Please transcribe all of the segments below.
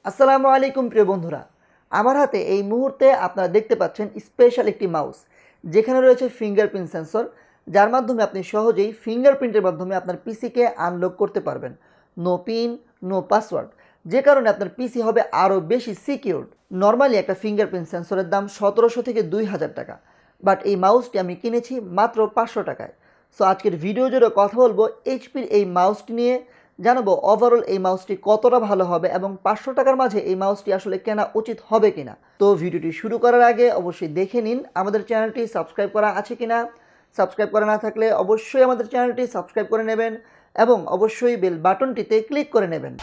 আসসালামু আলাইকুম প্রিয় বন্ধুরা, আমার হাতে এই মুহূর্তে আপনারা দেখতে পাচ্ছেন স্পেশাল একটি মাউস যেখানে রয়েছে ফিঙ্গারপ্রিন্ট সেন্সর, যার মাধ্যমে আপনি সহজেই ফিঙ্গারপ্রিন্টের মাধ্যমে আপনার পিসিকে আনলক করতে পারবেন। নো পিন, নো পাসওয়ার্ড, যে কারণে আপনার পিসি হবে আরও বেশি সিকিউরড। নর্মালি একটা ফিঙ্গারপ্রিন্ট সেন্সরের দাম 1700 থেকে 2000 টাকা, বাট এই মাউসটি আমি কিনেছি মাত্র 500 টাকায়। সো আজকের ভিডিও জুড়ে কথা বলবো এইচপির এই মাউসটি নিয়ে, জানাবো ওভারঅল এই মাউসটি কতটা ভালো হবে এবং 500 টাকার মাঝে এই মাউসটি আসলে কেনা উচিত হবে কিনা। তো ভিডিওটি শুরু করার আগে অবশ্যই দেখে নিন আমাদের চ্যানেলটি সাবস্ক্রাইব করা আছে কিনা। সাবস্ক্রাইব করা না থাকলে অবশ্যই আমাদের চ্যানেলটি সাবস্ক্রাইব করে নেবেন এবং অবশ্যই বেল বাটনটিতে ক্লিক করে নেবেন।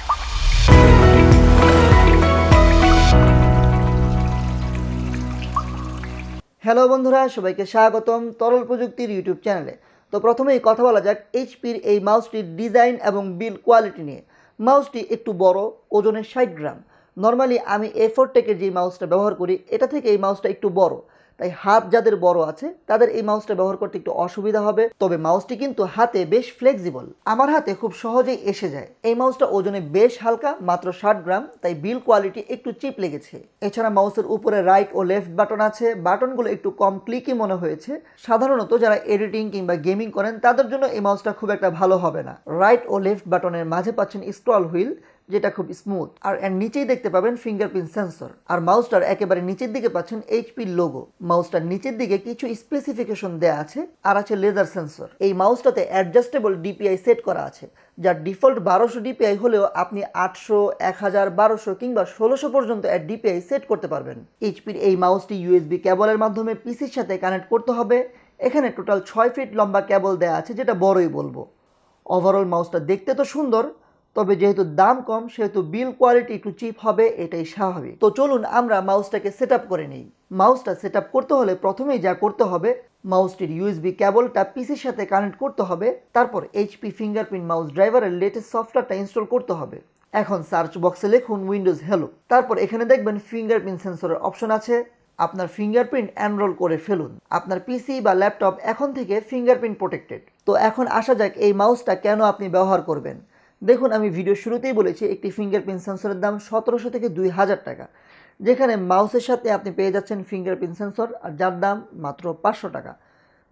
হ্যালো বন্ধুরা, সবাইকে স্বাগতম তরল প্রযুক্তির ইউটিউব চ্যানেলে। তো প্রথমেই কথা বলা যাক এইচপির এই মাউসটির ডিজাইন এবং বিল্ড কোয়ালিটি নিয়ে। মাউসটি একটু বড়, ওজনে 60 গ্রাম। নর্মালি আমি A4 টেকের যে মাউসটা ব্যবহার করি এটা থেকে এই মাউসটা একটু বড়, তাই হাত যাদের বড় আছে তাদের এই মাউসটা ব্যবহার করতে একটু অসুবিধা হবে। তবে মাউসটি কিন্তু হাতে বেশ ফ্লেক্সিবল, আমার হাতে খুব সহজেই এসে যায়। এই মাউসটা ওজনে বেশ হালকা, মাত্র 60 গ্রাম, তাই বিল্ড কোয়ালিটি একটু চিপ লেগেছে। এছাড়া মাউসের উপরে রাইট ও লেফট বাটন আছে, বাটনগুলো একটু কম ক্লিকি মনে হয়েছে। সাধারণত যারা এডিটিং কিংবা গেমিং করেন তাদের জন্য এই মাউসটা খুব একটা ভালো হবে না। রাইট ও লেফট বাটনের মাঝে পাচ্ছেন স্ক্রল হুইল, যেটা খুব স্মুথ, আর এর নিচেই দেখতে পাবেন ফিঙ্গারপ্রিন্ট সেন্সর। আর মাউসটার একেবারে নিচের দিকে পাচ্ছেন এইচপি লোগো। মাউসটার নিচের দিকে কিছু স্পেসিফিকেশন দেয়া আছে, আর আছে লেজার সেন্সর। এই মাউসটাতে অ্যাডজাস্টেবল ডিপিআই সেট করা আছে, যার ডিফল্ট 1200 ডিপিআই হলেও আপনি 800, 1000, 1200 কিংবা 1600 পর্যন্ত এর ডিপিআই সেট করতে পারবেন। এইচপির এই মাউসটি ইউএসবি কেবলের মাধ্যমে পিসির সাথে কানেক্ট করতে হবে। এখানে টোটাল 6 ফিট লম্বা কেবল দেয়া আছে, যেটা বড়ই বলবো। ওভারঅল মাউসটা দেখতে তো সুন্দর, তবে যেহেতু দাম কম সেহেতু বিল কোয়ালিটি একটু চিপ হবে, এটাই স্বাভাবিক। তো চলুন আমরা মাউসটাকে সেট আপ করে নিই। মাউসটা সেট আপ করতে হলে প্রথমেই যা করতে হবে, মাউসটির ইউএসবি কেবলটা পিসির সাথে কানেক্ট করতে হবে। তারপর এইচপি ফিঙ্গারপ্রিন্ট মাউস ড্রাইভারের লেটেস্ট সফটওয়্যারটা ইনস্টল করতে হবে। এখন সার্চ বক্সে লিখুন উইন্ডোজ হেলো। তারপর এখানে দেখবেন ফিঙ্গারপ্রিন্ট সেন্সরের অপশন আছে। আপনার ফিঙ্গারপ্রিন্ট এনরোল করে ফেলুন। আপনার পিসি বা ল্যাপটপ এখন থেকে ফিঙ্গারপ্রিন্ট প্রোটেক্টেড। তো এখন আসা যাক এই মাউসটা কেন আপনি ব্যবহার করবেন। দেখুন, আমি ভিডিও শুরুতেই বলেছি একটি ফিঙ্গারপ্রিন্ট সেন্সরের দাম 1700 থেকে 2000 টাকা, যেখানে মাউসের সাথে আপনি পেয়ে যাচ্ছেন ফিঙ্গারপ্রিন্ট সেন্সর, আর যার দাম মাত্র 500 টাকা।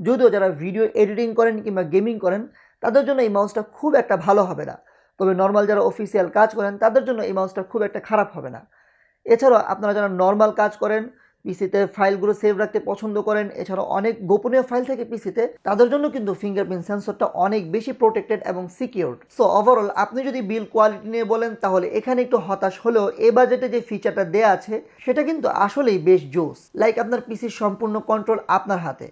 যদিও যারা ভিডিও এডিটিং করেন কিংবা গেমিং করেন তাদের জন্য এই মাউসটা খুব একটা ভালো হবে না, তবে নর্মাল যারা অফিসিয়াল কাজ করেন তাদের জন্য এই মাউসটা খুব একটা খারাপ হবে না। এছাড়াও আপনারা যারা নর্মাল কাজ করেন, পিসিতে ফাইলগুলো সেভ রাখতে পছন্দ করেন, এছাড়াও অনেক গোপনীয় ফাইল থাকে পিসিতে, তাদের জন্য কিন্তু ফিঙ্গারপ্রিন্ট সেন্সরটা অনেক বেশি প্রোটেক্টেড এবং সিকিউরড। সো ওভারঅল আপনি যদি বিল কোয়ালিটি নিয়ে বলেন তাহলে এখানে একটু হতাশ হলেও এই বাজেটে যে ফিচারটা দেয়া আছে সেটা কিন্তু আসলেই বেশ জোস। লাইক আপনার পিসির সম্পূর্ণ কন্ট্রোল আপনার হাতে,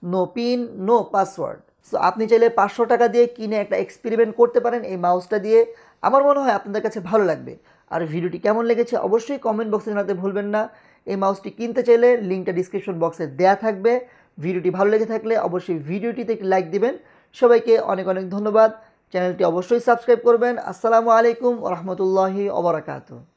no pin, no password. So আপনি চাইলে 500 টাকা দিয়ে কিনে একটা এক্সপেরিমেন্ট করতে পারেন এই মাউসটা দিয়ে। আমার মনে হয় আপনাদের কাছে ভালো লাগবে। আর ভিডিওটি কেমন লেগেছে অবশ্যই কমেন্ট বক্সে জানাতে ভুলবেন না। এই মাউসটি কিনতে চাইলে লিঙ্কটা ডিসক্রিপশন বক্সে দেয়া থাকবে। ভিডিওটি ভালো লেগে থাকলে অবশ্যই ভিডিওটিতে একটি লাইক দিবেন। সবাইকে অনেক অনেক ধন্যবাদ। চ্যানেলটি অবশ্যই সাবস্ক্রাইব করবেন। আসসালামু আলাইকুম ওয়া রাহমাতুল্লাহি ওয়া বারাকাতুহু।